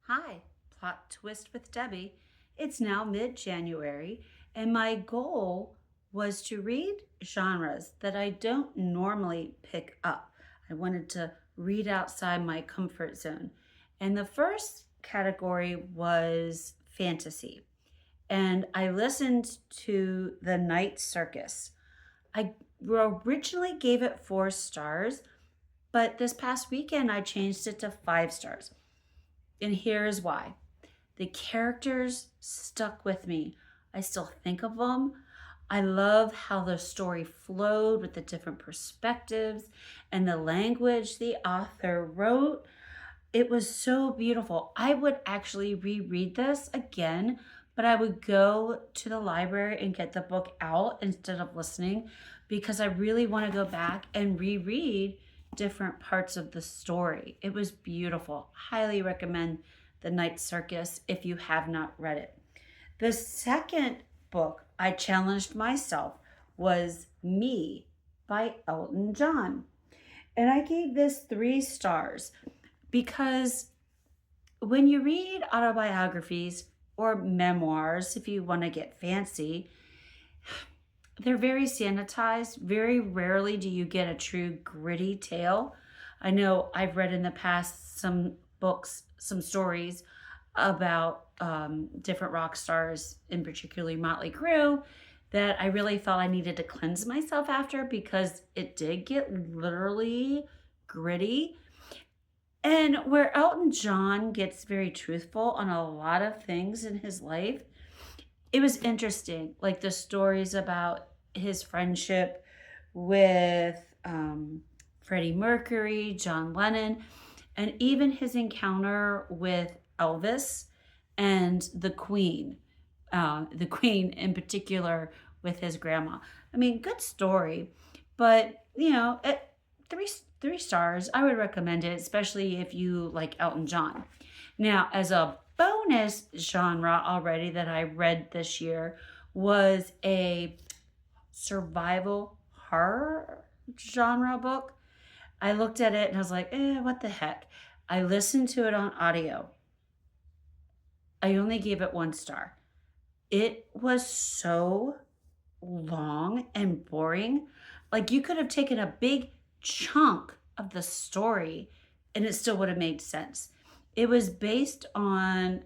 Hi, Plot Twist with Debbie. It's now mid January, and my goal was to read genres that I don't normally pick up. I wanted to read outside my comfort zone. And the first category was fantasy. And I listened to The Night Circus. I originally gave it 4 stars, but this past weekend I changed it to 5 stars. And here's why. The characters stuck with me. I still think of them. I love how the story flowed with the different perspectives and the language the author wrote. It was so beautiful. I would actually reread this again, but I would go to the library and get the book out instead of listening because I really want to go back and reread different parts of the story. It was beautiful. Highly recommend The Night Circus if you have not read it. The second book I challenged myself was Me by Elton John. And I gave this 3 stars because when you read autobiographies or memoirs, if you want to get fancy, they're very sanitized. Very rarely do you get a true gritty tale. I know I've read in the past some books, some stories about different rock stars, in particularly Motley Crue, that I really felt I needed to cleanse myself after because it did get literally gritty. And where Elton John gets very truthful on a lot of things in his life, it was interesting, like the stories about his friendship with Freddie Mercury, John Lennon, and even his encounter with Elvis and the Queen in particular with his grandma. I mean, good story, but at three stars, I would recommend it, especially if you like Elton John. Now, as a bonus genre already that I read this year was a survival horror genre book. I looked at it and I was like, what the heck? I listened to it on audio. I only gave it 1 star. It was so long and boring. Like you could have taken a big chunk of the story and it still would have made sense. It was based on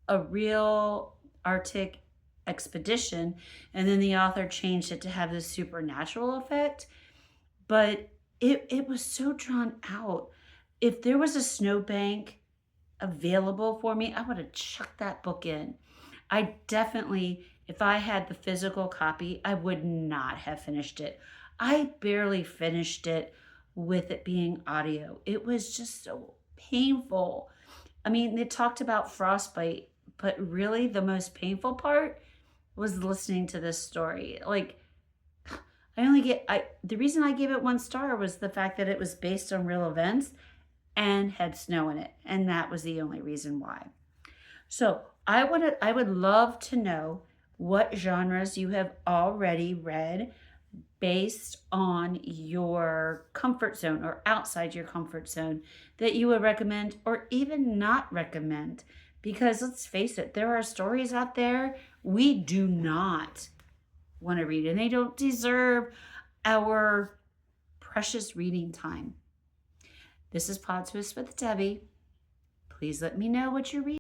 a real Arctic expedition, and then the author changed it to have this supernatural effect. But it was so drawn out. If there was a snowbank available for me, I would have chucked that book in. I definitely, if I had the physical copy, I would not have finished it. I barely finished it with it being audio. It was just so painful. I mean, they talked about frostbite, but really the most painful part was listening to this story. Like, the reason I gave it 1 star was the fact that it was based on real events and had snow in it, and that was the only reason why. So I would love to know what genres you have already read based on your comfort zone or outside your comfort zone that you would recommend or even not recommend. Because let's face it, there are stories out there we do not want to read, and they don't deserve our precious reading time. This is Pod Twist with Debbie. Please let me know what you're reading.